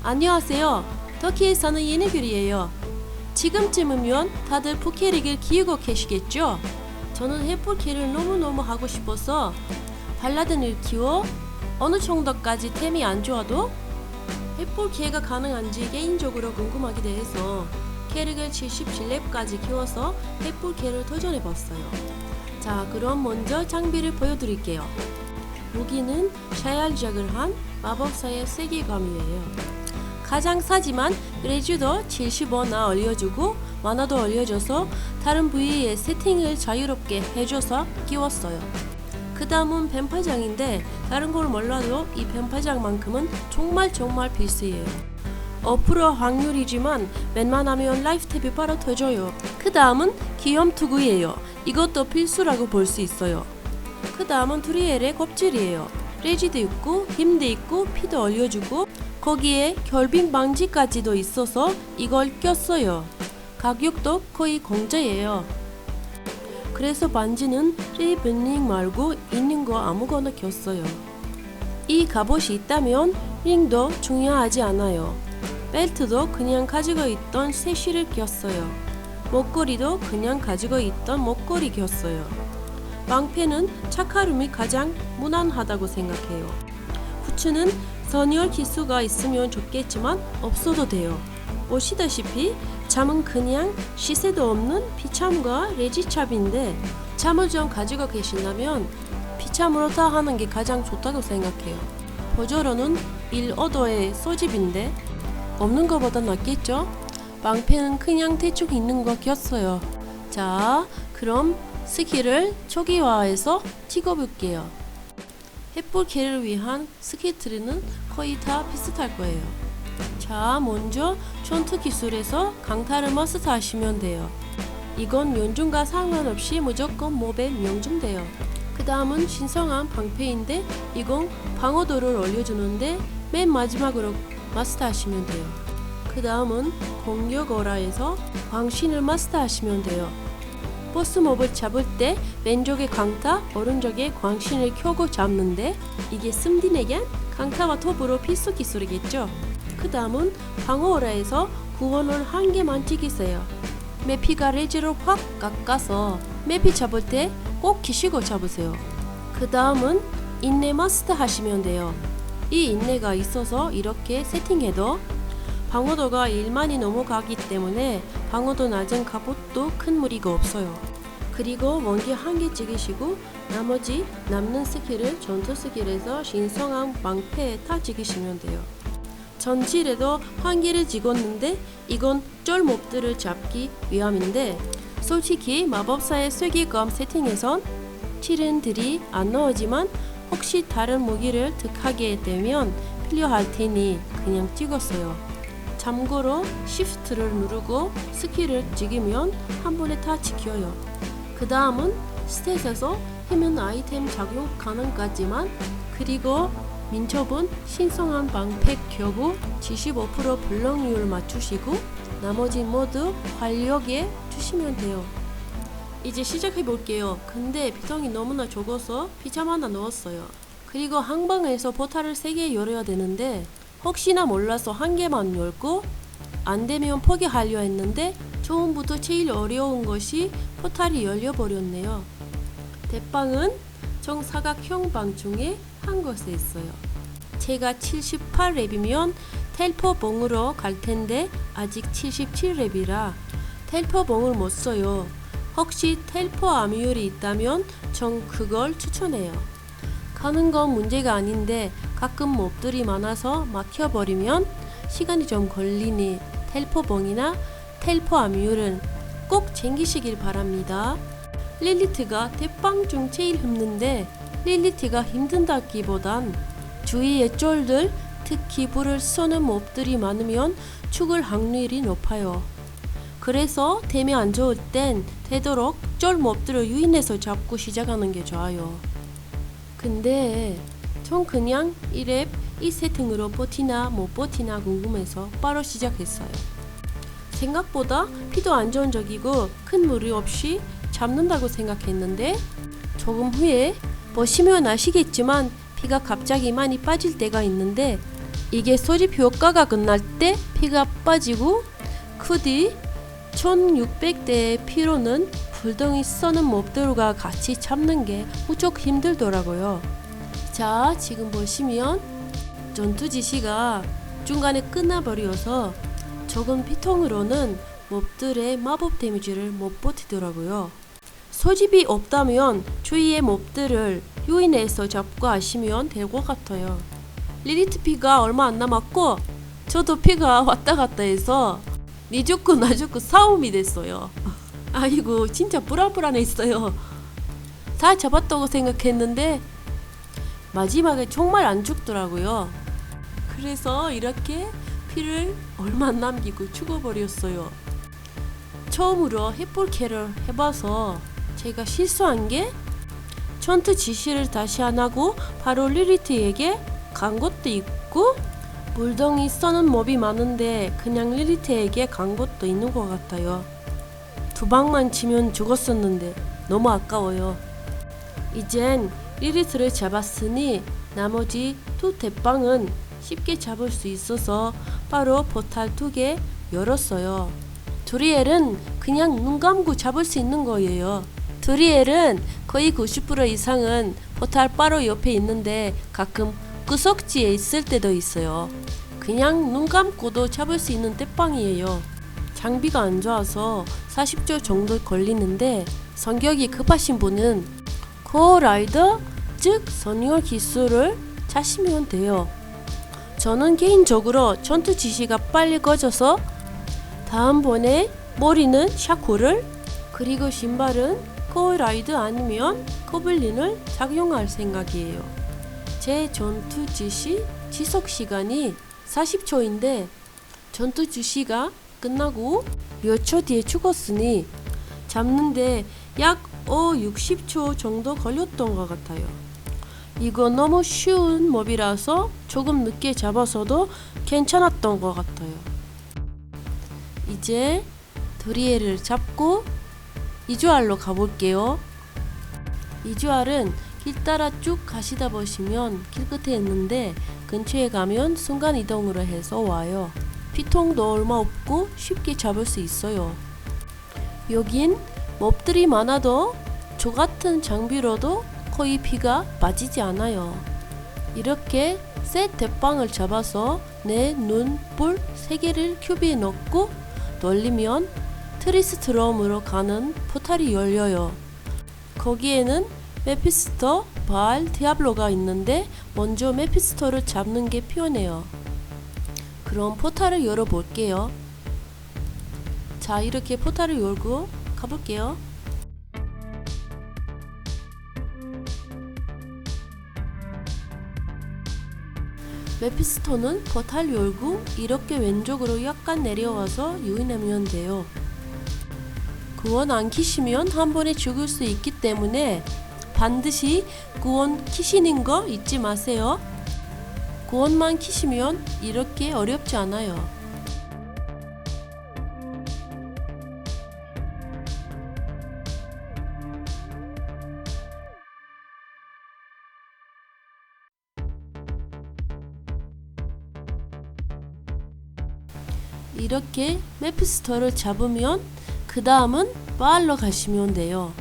안녕하세요. 터키에 사는 예니귤이에요. 지금쯤이면 다들 포케릭을 키우고 계시겠죠? 저는 햇볼케를 너무너무 하고 싶어서 발라든을 키워 어느 정도까지 템이 안 좋아도 햇볼케가 가능한지 개인적으로 궁금하기도 해서 캐릭을 77렙까지 키워서 햇볼케를 도전해봤어요. 자, 그럼 먼저 장비를 보여드릴게요. 무기는 샤얄작을 한 마법사의 세계감이에요. 가장 싸지만 레주도 70원나 올려주고 만화도 올려줘서 다른 부위에 세팅을 자유롭게 해줘서 끼웠어요. 그 다음은 뱀파장인데 다른 걸 몰라도 이 뱀파장만큼은 정말 필수예요. 5% 확률이지만 웬만하면 라이프 탭이 바로 터져요. 그 다음은 기염투구예요. 이것도 필수라고 볼 수 있어요. 그 다음은 트리엘의 껍질이에요. 레지도 있고 힘도 있고 피도 올려주고 거기에 결빙 방지까지도 있어서 이걸 꼈어요. 가격도 거의 공짜예요. 그래서 반지는 리브닝 말고 있는 거 아무거나 꼈어요. 이 갑옷이 있다면 링도 중요하지 않아요. 벨트도 그냥 가지고 있던 세시를 꼈어요. 목걸이도 그냥 가지고 있던 목걸이 꼈어요. 방패는 착화름이 가장 무난하다고 생각해요. 후추는 선열 기수가 있으면 좋겠지만 없어도 돼요. 보시다시피 잠은 그냥 시세도 없는 비참과 레지찹인데 잠을 좀 가지고 계신다면 비참으로 다 하는 게 가장 좋다고 생각해요. 보조로는 1오더의 소집인데 없는 것보다 낫겠죠? 방패는 그냥 대충 있는 거 꼈어요. 자, 그럼 스킬을 초기화해서 찍어볼게요. 햇볼케를 위한 스킬트리는 거의 다 비슷할 거예요. 자, 먼저 전투 기술에서 강타를 마스터하시면 돼요. 이건 명중과 상관없이 무조건 몹에 명중돼요. 그 다음은 신성한 방패인데 이건 방어도를 올려주는데 맨 마지막으로 마스터하시면 돼요. 그 다음은 공격어라에서 광신을 마스터하시면 돼요. 보스 몹을 잡을 때 왼쪽에 강타, 오른쪽에 광신을 켜고 잡는데 이게 씀딘에겐 강타와 더불어 필수 기술이겠죠. 그 다음은 방어어라에서 구원을 한 개만 찍으세요. 메피가 레지를 확 깎아서 메피 잡을 때 꼭 키시고 잡으세요. 그 다음은 인내 마스터 하시면 돼요. 이 인내가 있어서 이렇게 세팅해도 방어도가 1만이 넘어가기 때문에 방어도 낮은 갑옷도 큰 무리가 없어요. 그리고 원기 한 개 찍으시고 나머지 남는 스킬을 전투 스킬에서 신성한 방패에 다 찍으시면 돼요. 전칠에도 한 개를 찍었는데 이건 쫄몹들을 잡기 위함인데 솔직히 마법사의 쐐기검 세팅에선 칠은들이 안 나오지만 혹시 다른 무기를 득하게 되면 필요할 테니 그냥 찍었어요. 참고로 Shift를 누르고 스킬을 찍으면 한 번에 다 찍혀요. 그 다음은 스탯에서 힘은 아이템 작용 가능까지만 그리고 민첩은 신성한 방패 켜고 75% 블럭률 맞추시고 나머지 모두 활력에 주시면 돼요. 이제 시작해 볼게요. 근데 피통이 너무나 적어서 피참 하나 넣었어요. 그리고 항방에서 포탈을 3개 열어야 되는데 혹시나 몰라서 한 개만 열고 안 되면 포기하려 했는데 처음부터 제일 어려운 것이 포탈이 열려버렸네요. 대빵은 정사각형 방 중에 한 곳에 있어요. 제가 78렙이면 텔포봉으로 갈 텐데 아직 77렙이라 텔포봉을 못 써요. 혹시 텔포 암유율이 있다면 전 그걸 추천해요. 가는 건 문제가 아닌데 가끔 몹들이 많아서 막혀버리면 시간이 좀 걸리니 텔포봉이나 텔포 암유율은 꼭 챙기시길 바랍니다. 릴리트가 대빵 중 제일 힘든데 릴리트가 힘든다기보단 주위의 쫄들 특히 불을 쏘는 몹들이 많으면 죽을 확률이 높아요. 그래서 템이 안 좋을 땐 되도록 쫄 몹들을 유인해서 잡고 시작하는 게 좋아요. 근데 전 그냥 1렙 이 세팅으로 버티나 못 버티나 궁금해서 바로 시작했어요. 생각보다 피도 안정적이고 큰 무리 없이 잡는다고 생각했는데 조금 후에 보시면 아시겠지만 피가 갑자기 많이 빠질 때가 있는데 이게 소집 효과가 끝날 때 피가 빠지고 그 뒤 1600대의 피로는 불덩이 써는 몹들과 같이 잡는 게 무척 힘들더라고요. 자, 지금 보시면 전투 지시가 중간에 끝나버려서 적은 피통으로는 몹들의 마법 데미지를 못 버티더라고요. 소집이 없다면 주위의 몹들을 유인해서 잡고 하시면 될 것 같아요. 리리트 피가 얼마 안 남았고 저도 피가 왔다 갔다 해서 니 죽고 나 죽고 싸움이 됐어요. 아이고 진짜 불안불안했어요. 다 잡았다고 생각했는데 마지막에 정말 안 죽더라고요. 그래서 이렇게 피를 얼마 안 남기고 죽어버렸어요. 처음으로 햇불캐를 해봐서 제가 실수한 게 전투 지시를 다시 안 하고 바로 리리트에게 간 것도 있고 물덩이 써는 몹이 많은데 그냥 리리트에게 간 것도 있는 것 같아요. 두 방만 치면 죽었었는데 너무 아까워요. 이젠 리리트를 잡았으니 나머지 두 대빵은 쉽게 잡을 수 있어서 바로 포탈 2개 열었어요. 두리엘은 그냥 눈 감고 잡을 수 있는 거예요. 두리엘은 거의 90% 이상은 포탈 바로 옆에 있는데 가끔 구석지에 있을 때도 있어요. 그냥 눈 감고도 잡을 수 있는 떼빵이에요. 장비가 안 좋아서 40초 정도 걸리는데 성격이 급하신 분은 코어라이더 즉 선열 기술을 차시면 돼요. 저는 개인적으로 전투 지시가 빨리 꺼져서 다음번에 머리는 샤코를 그리고 신발은 코어라이드 아니면 코블린을 착용할 생각이에요. 제 전투 지시 지속 시간이 40초인데 전투 지시가 끝나고 몇 초 뒤에 죽었으니 잡는데 약 60초 정도 걸렸던 것 같아요. 이거 너무 쉬운 몹이라서 조금 늦게 잡아서도 괜찮았던 것 같아요. 이제 두리엘을 잡고 이주알로 가볼게요. 이주알은 길 따라 쭉 가시다 보시면 길 끝에 있는데 근처에 가면 순간 이동으로 해서 와요. 피통도 얼마 없고 쉽게 잡을 수 있어요. 여긴 몹들이 많아도 저 같은 장비로도 거의 피가 빠지지 않아요. 이렇게 셋 대빵을 잡아서 내 눈, 뿔 3개를 큐비에 넣고 돌리면 트리스트롬으로 가는 포탈이 열려요. 거기에는 메피스토, 바알, 디아블로가 있는데 먼저 메피스토를 잡는 게 편해요. 그럼 포탈을 열어볼게요. 자, 이렇게 포탈을 열고 가볼게요. 메피스토는 포탈 열고 이렇게 왼쪽으로 약간 내려와서 유인하면 돼요. 구원 안 키시면 한 번에 죽을 수 있기 때문에 반드시 구원 키시는 거 잊지 마세요. 구원만 키시면 이렇게 어렵지 않아요. 이렇게 메피스토를 잡으면 그 다음은 바알로 가시면 돼요.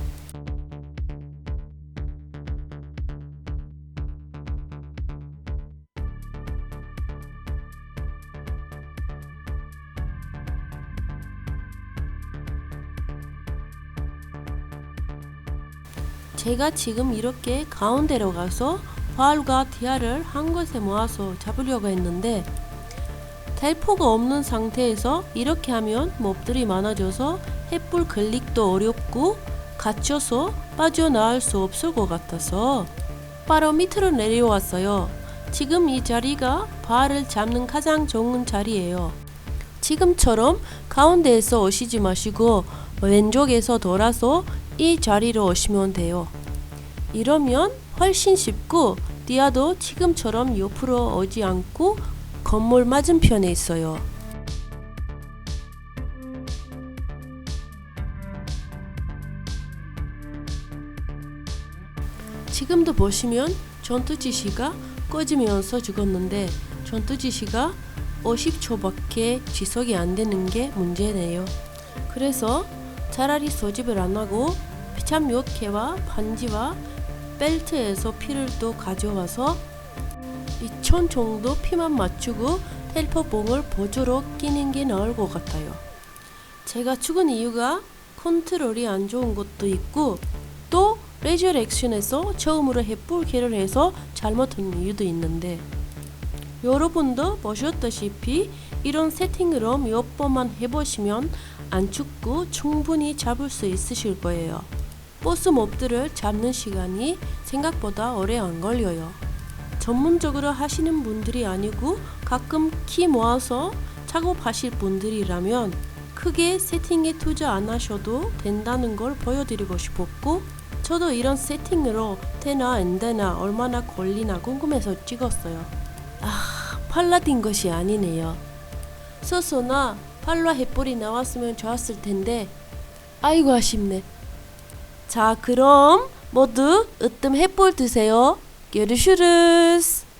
제가 지금 이렇게 가운데로 가서 바알과 디아를 한 곳에 모아서 잡으려고 했는데 텔포가 없는 상태에서 이렇게 하면 몹들이 많아져서 햇불 클릭도 어렵고 갇혀서 빠져나올 수 없을 것 같아서 바로 밑으로 내려왔어요. 지금 이 자리가 바알을 잡는 가장 좋은 자리예요. 지금처럼 가운데에서 오시지 마시고 왼쪽에서 돌아서 이 자리로 오시면 돼요. 이러면 훨씬 쉽고 디아도 지금처럼 옆으로 오지 않고 건물 맞은편에 있어요. 지금도 보시면 전투 지시가 꺼지면서 죽었는데 전투 지시가 50초밖에 지속이 안 되는 게 문제네요. 그래서 차라리 소집을 안 하고 피참 요케와 반지와 벨트에서 피를 또 가져와서 2천 정도 피만 맞추고 텔포봉을 보조로 끼는 게 나을 것 같아요. 제가 죽은 이유가 컨트롤이 안 좋은 것도 있고 또 레저렉션에서 처음으로 햇불캐를 해서 잘못한 이유도 있는데 여러분도 보셨다시피 이런 세팅으로 몇 번만 해보시면 안 죽고 충분히 잡을 수 있으실 거예요. 보스 몹들을 잡는 시간이 생각보다 오래 안 걸려요. 전문적으로 하시는 분들이 아니고 가끔 키 모아서 작업하실 분들이라면 크게 세팅에 투자 안 하셔도 된다는 걸 보여드리고 싶었고 저도 이런 세팅으로 되나 안 되나 얼마나 걸리나 궁금해서 찍었어요. 팔라딘 것이 아니네요. 소소나 팔라 햇불이 나왔으면 좋았을 텐데 아이고 아쉽네. 자 그럼 모두 으뜸 햇불 드세요. görüşürüz.